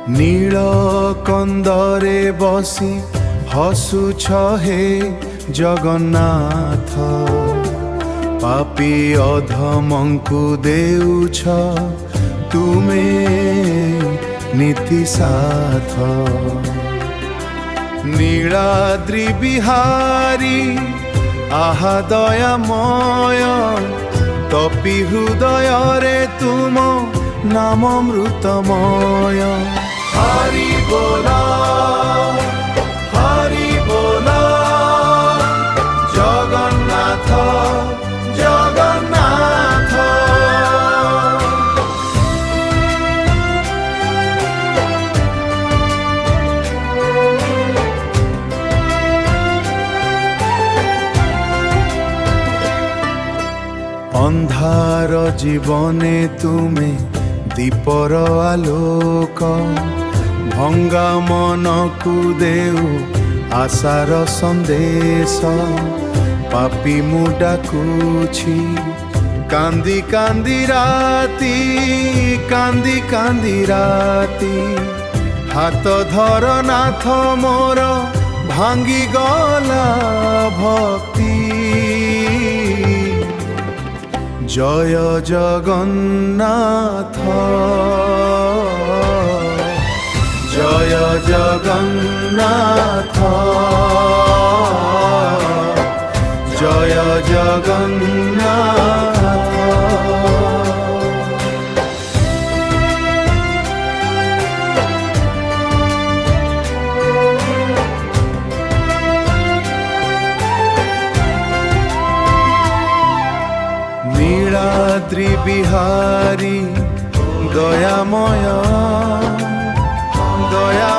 नील कंदरे बसी हसुछ हे जगन्नाथ, पापी अधमंकु देउछ तुमे नीति साथ। नीलाद्रि बिहारी आहा दयामय, तपी हृदय रे तुम नाम अमृतमय। हरि बोला हरि बोला, जगन्नाथ जगन्नाथ। अंधार जीवने तुमे दीपर आलोक, भंगा मन को देउ आशार संदेश। पापी मु डाकुछि कांदी कांदी राती, कांदी कांदी राती। हाथ धर नाथ मोर भांगी गला भक्ति। जय जगन्नाथ जय जगन्नाथ जय जगन्नाथ। नीलाद्रि बिहारी दयामय दया